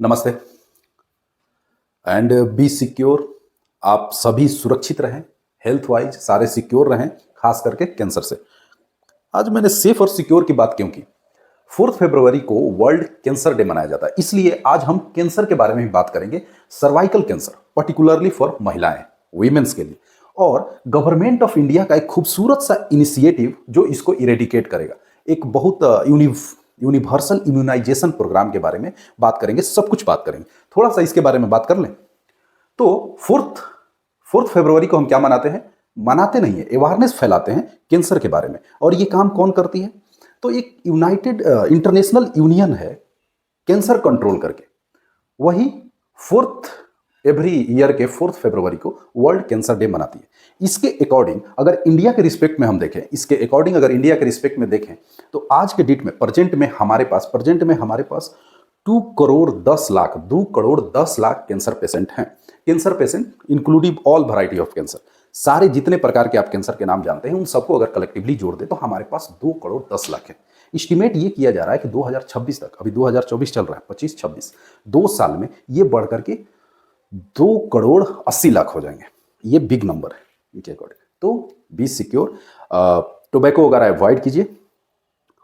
नमस्ते and be secure. आप सभी सुरक्षित रहें, हेल्थ वाइज सारे सिक्योर रहें, खास करके कैंसर से। आज मैंने सेफ और सिक्योर की बात क्यों की? 4 फरवरी को वर्ल्ड कैंसर डे मनाया जाता है, इसलिए आज हम कैंसर के बारे में ही बात करेंगे। सर्वाइकल कैंसर पर्टिकुलरली फॉर महिलाएं, वीमेंस के लिए। और गवर्नमेंट ऑफ इंडिया का एक खूबसूरत सा इनिशिएटिव जो इसको इरेडिकेट करेगा। एक बहुत यूनिवर्सल इम्यूनाइजेशन प्रोग्राम के बारे में बात करेंगे, सब कुछ बात करेंगे। थोड़ा सा इसके बारे में बात कर लें तो फोर्थ फरवरी को हम क्या मनाते हैं? मनाते नहीं है, अवेयरनेस फैलाते हैं कैंसर के बारे में। और ये काम कौन करती है? तो एक यूनाइटेड इंटरनेशनल यूनियन है कैंसर कंट्रोल करके, वही फोर्थ एवरी ईयर के 4 फरवरी को वर्ल्ड कैंसर डे मनाती है। इसके अकॉर्डिंग अगर इंडिया के रिस्पेक्ट में हम देखें, तो आज के डेट में प्रेजेंट में हमारे पास 2 करोड़ 10 लाख कैंसर पेशेंट हैं। Cancer patient including all variety of cancer, सारे जितने प्रकार के आप कैंसर के नाम जानते हैं उन सबको अगर कलेक्टिवली जोड़ दे तो हमारे पास 2 करोड़ 10 लाख है। एस्टिमेट ये किया जा रहा है कि 2026 तक, अभी 2024 चल रहा है, 25-26, 2 साल में ये बढ़ करके 2 करोड़ 80 लाख हो जाएंगे। ये बिग नंबर है इनके अकॉर्डिंग। तो बी सिक्योर, टोबैको वगैरह अवॉइड कीजिए,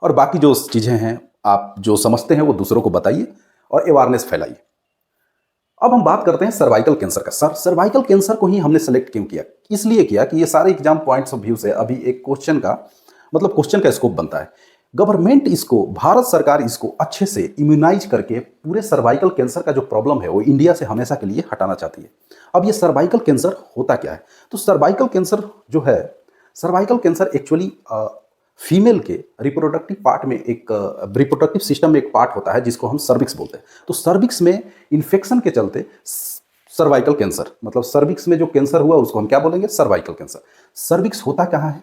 और बाकी जो चीज़ें हैं आप जो समझते हैं वो दूसरों को बताइए और अवेयरनेस फैलाइए। अब हम बात करते हैं सर्वाइकल कैंसर का। सर्वाइकल कैंसर को ही हमने सेलेक्ट क्यों किया? इसलिए किया कि ये सारे एग्जाम पॉइंट्स ऑफ व्यू से अभी एक क्वेश्चन का स्कोप बनता है। गवर्नमेंट इसको, भारत सरकार इसको अच्छे से इम्यूनाइज करके पूरे सर्वाइकल कैंसर का जो प्रॉब्लम है वो इंडिया से हमेशा के लिए हटाना चाहती है। अब ये सर्वाइकल कैंसर होता क्या है? तो सर्वाइकल कैंसर एक्चुअली फीमेल के रिप्रोडक्टिव सिस्टम में एक पार्ट होता है जिसको हम सर्विक्स बोलते हैं। तो सर्विक्स में इन्फेक्शन के चलते सर्वाइकल कैंसर, मतलब सर्विक्स में जो कैंसर हुआ उसको हम क्या बोलेंगे? Cervical cancer. सर्विक्स होता कहाँ है?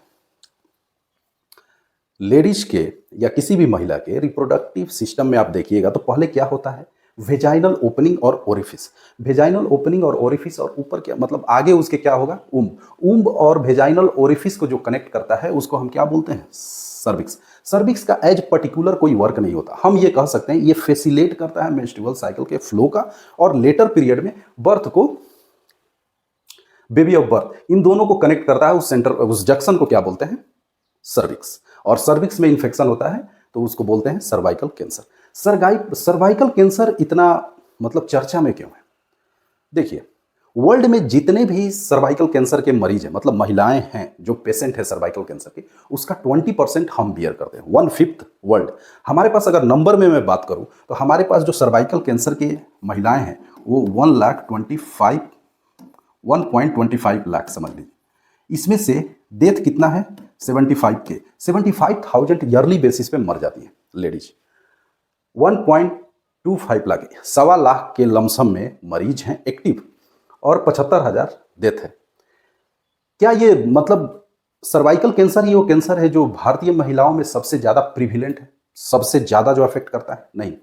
लेडीज के या किसी भी महिला के रिप्रोडक्टिव सिस्टम में आप देखिएगा तो पहले क्या होता है? वेजाइनल ओपनिंग और ओरिफिस। वेजाइनल ओपनिंग और ओरिफिस, और ऊपर क्या मतलब आगे उसके क्या होगा? उम्ब और वेजाइनल ओरिफिस को जो कनेक्ट करता है उसको हम क्या बोलते हैं? सर्विक्स। सर्विक्स का एज पर्टिकुलर कोई वर्क नहीं होता। हम ये कह सकते हैं ये फैसिलिटेट करता है मेंस्ट्रुअल साइकिल के फ्लो का, और लेटर पीरियड में बेबी ऑफ बर्थ, इन दोनों को कनेक्ट करता है। उस जंक्शन को क्या बोलते हैं? सर्विक्स। और सर्विक्स में इंफेक्शन होता है तो उसको बोलते हैं सर्वाइकल कैंसर। सर्वाइकल कैंसर इतना मतलब चर्चा में क्यों है? देखिए, वर्ल्ड में जितने भी सर्वाइकल कैंसर के मरीज हैं, मतलब महिलाएं हैं जो पेशेंट है सर्वाइकल कैंसर के, उसका 20% हम बियर करते हैं, 1/5 वर्ल्ड। हमारे पास अगर नंबर में मैं बात करूं तो हमारे पास जो सर्वाइकल कैंसर की महिलाएं हैं वो 1.25 लाख समझ लीजिए। इसमें से डेथ कितना है? 75,000 ईयरली बेसिस पे मर जाती है लेडीज। 1.25 लाख, 1.25 लाख के लमसम में मरीज हैं एक्टिव, और 75,000 डेथ है। क्या ये मतलब सर्वाइकल कैंसर ही वो कैंसर है जो भारतीय महिलाओं में सबसे ज्यादा प्रिविलेंट है, सबसे ज्यादा जो अफेक्ट करता है? नहीं।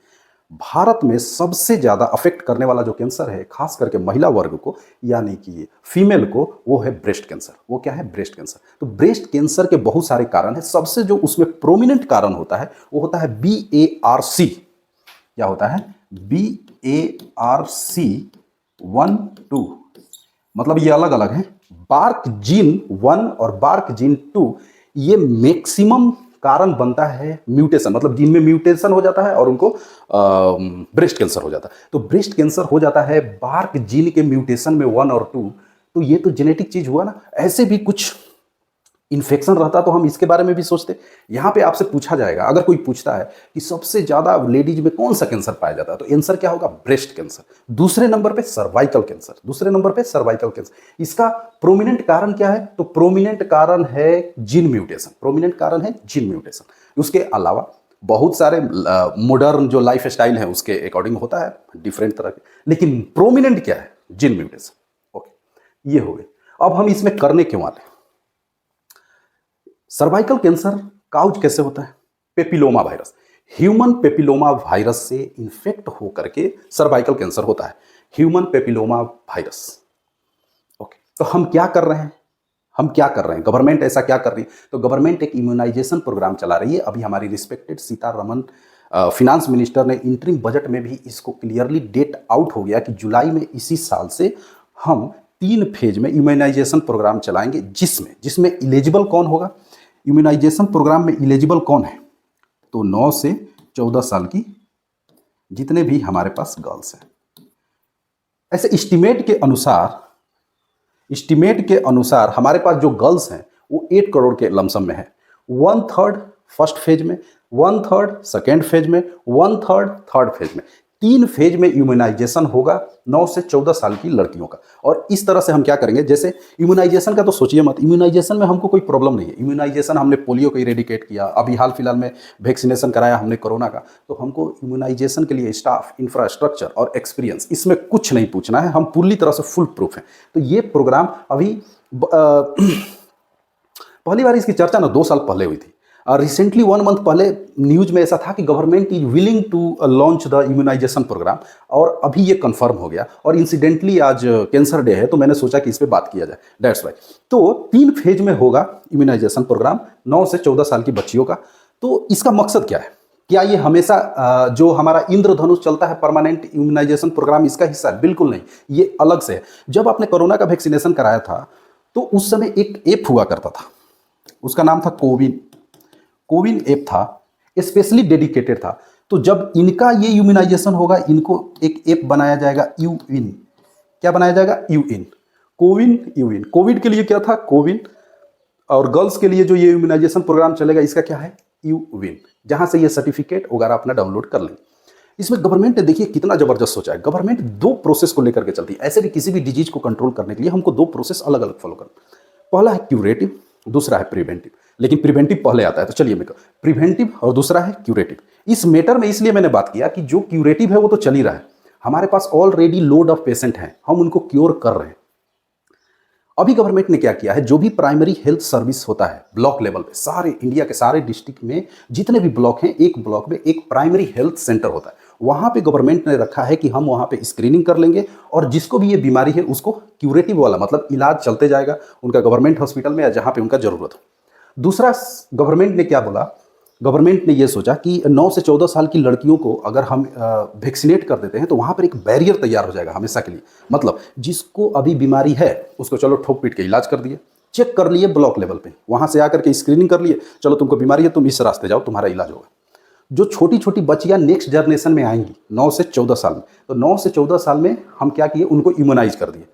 भारत में सबसे ज्यादा अफेक्ट करने वाला जो कैंसर है खास करके महिला वर्ग को, यानी कि फीमेल को, वो है ब्रेस्ट कैंसर। वो क्या है? Breast cancer. तो ब्रेस्ट कैंसर के बहुत सारे कारण है। सबसे जो उसमें प्रोमिनेंट कारण होता है वो होता है BARC। क्या होता है? BARC 1-2, मतलब ये अलग अलग है। बार्क जीन 1 और बार्क जीन 2, ये मैक्सिमम कारण बनता है म्यूटेशन, मतलब जीन में म्यूटेशन हो जाता है और उनको ब्रेस्ट कैंसर हो जाता है। तो ब्रेस्ट कैंसर हो जाता है बार्क जीन के म्यूटेशन में 1 और 2। तो ये तो जेनेटिक चीज हुआ ना। ऐसे भी कुछ इन्फेक्शन रहता तो हम इसके बारे में भी सोचते। यहां पे आपसे पूछा जाएगा, अगर कोई पूछता है कि सबसे ज्यादा लेडीज में कौन सा कैंसर पाया जाता है, तो आंसर क्या होगा? Breast cancer. दूसरे नंबर पे सर्वाइकल कैंसर। इसका प्रोमिनेंट कारण क्या है? तो प्रोमिनेंट कारण है जीन म्यूटेशन। उसके अलावा बहुत सारे मॉडर्न जो लाइफ स्टाइल है उसके अकॉर्डिंग होता है डिफरेंट तरह के, लेकिन प्रोमिनेंट क्या है? Gene mutation. ओके, ये हो गए। अब हम इसमें करने क्यों वाले? सर्वाइकल कैंसर काउज कैसे होता है? Papilloma virus, human papilloma virus से इन्फेक्ट होकर के सर्वाइकल कैंसर होता है। Human papilloma virus. ओके, तो हम क्या कर रहे हैं? गवर्नमेंट ऐसा क्या कर रही है? तो गवर्नमेंट एक इम्यूनाइजेशन प्रोग्राम चला रही है। अभी हमारी रिस्पेक्टेड सीतारमन फिनांस मिनिस्टर ने इंटरिम बजट में भी इसको क्लियरली डेट आउट हो गया कि जुलाई में इसी साल से हम 3 फेज में इम्यूनाइजेशन प्रोग्राम चलाएंगे, जिसमें जिसमें इलिजिबल कौन होगा, इम्यूनाइजेशन प्रोग्राम में इलिजिबल कौन है, तो 9 से 14 साल की जितने भी हमारे पास गर्ल्स हैं। ऐसे एस्टिमेट के अनुसार हमारे पास जो गर्ल्स हैं वो 8 करोड़ के लमसम में है। 1/3 फर्स्ट फेज में, 1/3 सेकेंड फेज में, 1/3 थर्ड फेज में, 3 फेज में इम्यूनाइजेशन होगा 9 से 14 साल की लड़कियों का। और इस तरह से हम क्या करेंगे, जैसे इम्यूनाइजेशन का तो सोचिए मत, इम्यूनाइजेशन में हमको कोई प्रॉब्लम नहीं है। इम्यूनाइजेशन हमने पोलियो को इरेडिकेट किया, अभी हाल फिलहाल में वैक्सीनेशन कराया हमने कोरोना का, तो हमको इम्यूनाइजेशन के लिए स्टाफ, इंफ्रास्ट्रक्चर और एक्सपीरियंस इसमें कुछ नहीं पूछना है, हम पूरी तरह से फुल प्रूफ हैं। तो ये प्रोग्राम अभी पहली बार इसकी चर्चा ना 2 साल पहले हुई थी। रिसेंटली 1 मंथ पहले न्यूज में ऐसा था कि government is willing to launch the immunisation programme, और अभी ये कंफर्म हो गया। और इंसिडेंटली आज कैंसर डे है, तो मैंने सोचा कि इस पे बात किया जाए, दैट्स वाई। तो 3 फेज में होगा इम्यूनाइजेशन प्रोग्राम 9 से 14 साल की बच्चियों का। तो इसका मकसद क्या है? क्या ये हमेशा जो हमारा इंद्रधनुष चलता है परमानेंट इम्यूनाइजेशन प्रोग्राम इसका हिस्सा है? बिल्कुल नहीं, ये अलग से है। जब आपने कोरोना का वैक्सीनेशन कराया था तो उस समय एक ऐप हुआ करता था, उसका नाम था कोविन ऐप था, स्पेशली डेडिकेटेड था। तो जब इनका ये इम्यूनाइजेशन होगा, इनको एक ऐप बनाया जाएगा, यूविन। क्या बनाया जाएगा? यूविन, यूविन। कोविड के लिए क्या था? कोविन। और गर्ल्स के लिए जो ये इम्यूनाइजेशन प्रोग्राम चलेगा, इसका क्या है? यूविन, जहां से ये सर्टिफिकेट वगैरह अपना डाउनलोड कर लेंगे। इसमें गवर्नमेंट ने देखिए कितना जबरदस्त सोचा है। गवर्नमेंट 2 प्रोसेस को लेकर के चलती है। ऐसे भी किसी भी डिजीज को कंट्रोल करने के लिए हमको 2 प्रोसेस अलग अलग फॉलो करना। पहला है क्यूरेटिव, दूसरा है प्रिवेंटिव। लेकिन प्रिवेंटिव पहले आता है, तो चलिए मैं प्रिवेंटिव और दूसरा है क्यूरेटिव। इस मैटर में इसलिए मैंने बात किया कि जो क्यूरेटिव है वो तो चल ही रहा है, हमारे पास ऑलरेडी लोड ऑफ पेशेंट हैं, हम उनको क्योर कर रहे हैं। अभी गवर्नमेंट ने क्या किया है, जो भी प्राइमरी हेल्थ सर्विस होता है ब्लॉक लेवल पे, सारे इंडिया के सारे डिस्ट्रिक्ट में जितने भी ब्लॉक हैं, एक ब्लॉक में एक प्राइमरी हेल्थ सेंटर होता है। वहां पे गवर्नमेंट ने रखा है कि हम वहां पे स्क्रीनिंग कर लेंगे, और जिसको भी ये बीमारी है उसको क्यूरेटिव वाला, मतलब इलाज चलते जाएगा उनका गवर्नमेंट हॉस्पिटल में या जहां पे उनका जरूरत हो। दूसरा, गवर्नमेंट ने क्या बोला, गवर्नमेंट ने ये सोचा कि 9 से 14 साल की लड़कियों को अगर हम वैक्सीनेट कर देते हैं तो वहाँ पर एक बैरियर तैयार हो जाएगा हमेशा के लिए। मतलब जिसको अभी बीमारी है उसको चलो ठोक पीट के इलाज कर दिए, चेक कर लिए ब्लॉक लेवल पे, वहाँ से आकर के स्क्रीनिंग कर लिए, चलो तुमको बीमारी है, तुम इस रास्ते जाओ, तुम्हारा इलाज होगा। जो छोटी छोटी बच्चियाँ नेक्स्ट जनरेशन में आएंगी 9 से 14 साल में, तो 9 से 14 साल में हम क्या किए, उनको इम्यूनाइज कर दिए।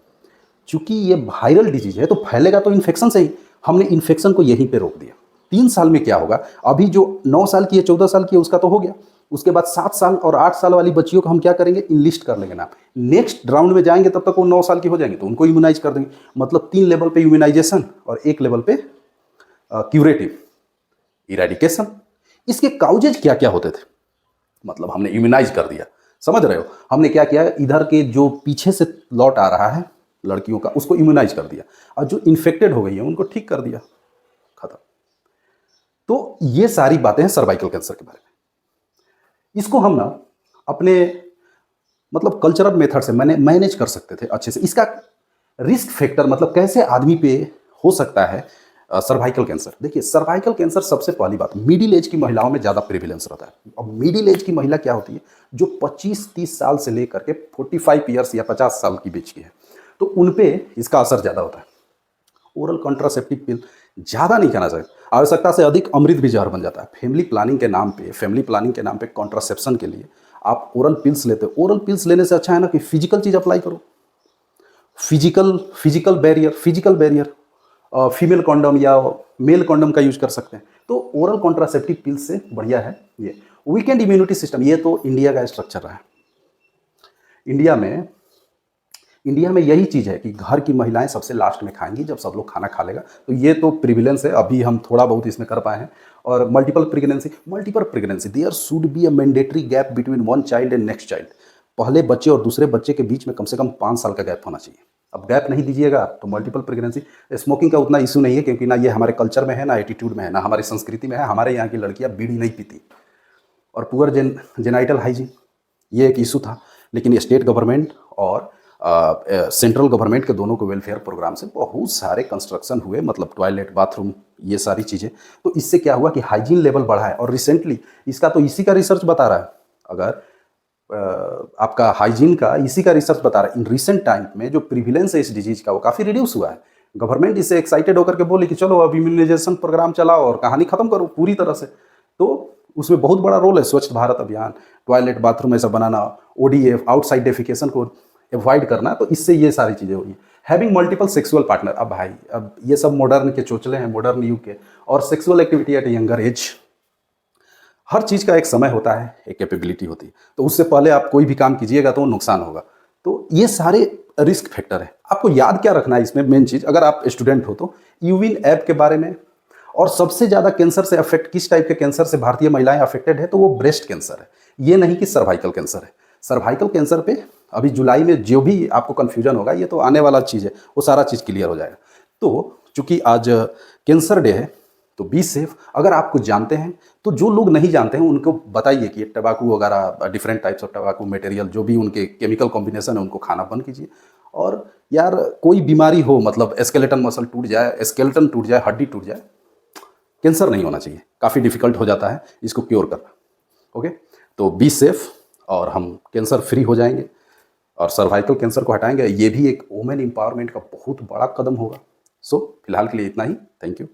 चूंकि ये वायरल डिजीज है तो फैलेगा तो इन्फेक्शन से ही, हमने इन्फेक्शन को यहीं पे रोक दिया। 3 साल में क्या होगा, अभी जो 9 साल की है, 14 साल की है, उसका तो हो गया। उसके बाद 7 साल और 8 साल वाली बच्चियों को हम क्या करेंगे, इनलिस्ट कर लेंगे नाम। नेक्स्ट राउंड में जाएंगे तब तक वो 9 साल की हो जाएंगे, तो उनको इम्यूनाइज कर देंगे। मतलब 3 लेवल पे इम्यूनाइजेशन और 1 लेवल पे क्यूरेटिव, इरेडिकेशन। इसके काउजेज क्या क्या होते थे? मतलब हमने इम्यूनाइज कर दिया, समझ रहे हो, हमने क्या किया, इधर के जो पीछे से लौट आ रहा है लड़कियों का, उसको इम्यूनाइज कर दिया, और जो इन्फेक्टेड हो गई है उनको ठीक कर दिया, खत्म। तो ये सारी बातें हैं सर्वाइकल कैंसर के बारे में। इसको हम ना अपने मतलब कल्चरल मेथड से मैनेज कर सकते थे अच्छे से। इसका रिस्क फैक्टर, मतलब कैसे आदमी पे हो सकता है सर्वाइकल कैंसर। देखिए, सर्वाइकल कैंसर सबसे पहली बात, मिडिल एज की महिलाओं में ज़्यादा प्रिविलेंस रहता है। अब मिडिल एज की महिला क्या होती है, जो 25-30 साल से लेकर के 45 ईयर्स या 50 साल की बीच की है, तो उन पे इसका असर ज़्यादा होता है। ओरल कॉन्ट्रासेप्टिव पिल ज़्यादा नहीं खाना चाहिए, आवश्यकता से अधिक अमृत भी जहर बन जाता है। फैमिली प्लानिंग के नाम पे कॉन्ट्रासेप्शन के लिए आप ओरल पिल्स लेते हो। ओरल पिल्स लेने से अच्छा है ना कि फिजिकल चीज़ अप्लाई करो, फिजिकल बैरियर, फीमेल कॉन्डम या मेल कॉन्डम का यूज कर सकते हैं। तो ओरल कॉन्ट्रासेप्टिव पिल्स से बढ़िया है ये। वीकेंड इम्यूनिटी सिस्टम, ये तो इंडिया का स्ट्रक्चर रहा है। इंडिया में यही चीज़ है कि घर की महिलाएं सबसे लास्ट में खाएंगी जब सब लोग खाना खा लेगा। तो ये तो प्रिविलेंस है, अभी हम थोड़ा बहुत इसमें कर पाए हैं। और multiple pregnancy, there should be a mandatory gap between one child and next child. पहले बच्चे और दूसरे बच्चे के बीच में कम से कम 5 साल का गैप होना चाहिए। अब गैप नहीं दीजिएगा तो मल्टीपल प्रेगनेंसी। स्मोकिंग का उतना इशू नहीं है, क्योंकि ना ये हमारे कल्चर में है, ना एटीट्यूड में है, ना हमारी संस्कृति में है। हमारे यहाँ की लड़कियाँ बीड़ी नहीं पीती। और पुअर जेनाइटल हाइजीन, ये एक इशू था, लेकिन स्टेट गवर्नमेंट और सेंट्रल गवर्नमेंट के दोनों के वेलफेयर प्रोग्राम से बहुत सारे कंस्ट्रक्शन हुए, मतलब टॉयलेट, बाथरूम, ये सारी चीज़ें। तो इससे क्या हुआ कि हाइजीन लेवल बढ़ा है। और रिसेंटली इसका तो इसी का रिसर्च बता रहा है, अगर आपका हाइजीन का इसी का रिसर्च बता रहा है, इन रिसेंट टाइम में जो प्रिविलेंस है इस डिजीज का वो काफ़ी रिड्यूस हुआ है। गवर्नमेंट इससे एक्साइटेड होकर के बोले कि चलो अब इम्यूनाइजेशन प्रोग्राम चलाओ और कहानी खत्म करो पूरी तरह से। तो उसमें बहुत बड़ा रोल है स्वच्छ भारत अभियान, टॉयलेट बाथरूम ऐसा बनाना, ओडीएफ आउटसाइड डेफिकेशन को अवॉइड करना। तो इससे ये सारी चीज़ें हुई। हैविंग मल्टीपल सेक्सुअल पार्टनर, अब भाई अब ये सब मॉडर्न के चोचले हैं, मॉडर्न युग के। और sexual activity at younger age, हर चीज़ का एक समय होता है, एक कैपेबिलिटी होती है। तो उससे पहले आप कोई भी काम कीजिएगा तो वो नुकसान होगा। तो ये सारे रिस्क फैक्टर है। आपको याद क्या रखना है इसमें, मेन चीज़, अगर आप स्टूडेंट हो तो यूविन ऐप के बारे में, और सबसे ज़्यादा कैंसर से अफेक्ट, किस टाइप के कैंसर से भारतीय महिलाएं अफेक्टेड है, तो वो ब्रेस्ट कैंसर है, ये नहीं कि सर्वाइकल कैंसर है। सर्वाइकल कैंसर पे अभी जुलाई में जो भी आपको कन्फ्यूजन होगा, ये तो आने वाला चीज़ है, वो सारा चीज़ क्लियर हो जाएगा। तो चूंकि आज कैंसर डे है, तो बी सेफ। अगर आप कुछ जानते हैं तो जो लोग नहीं जानते हैं उनको बताइए कि टबाकू वगैरह, डिफरेंट टाइप्स ऑफ टबाकू मटेरियल, जो भी उनके केमिकल कॉम्बिनेशन है, उनको खाना बंद कीजिए। और यार कोई बीमारी हो, मतलब स्केलेटन मसल टूट जाए, स्केलेटन टूट जाए, हड्डी टूट जाए, कैंसर नहीं होना चाहिए। काफ़ी डिफिकल्ट हो जाता है इसको क्योर करना। ओके, तो बी सेफ और हम कैंसर फ्री हो जाएंगे और सर्वाइकल कैंसर को हटाएंगे। ये भी एक वुमेन एम्पावरमेंट का बहुत बड़ा कदम होगा। सो फिलहाल के लिए इतना ही। Thank you.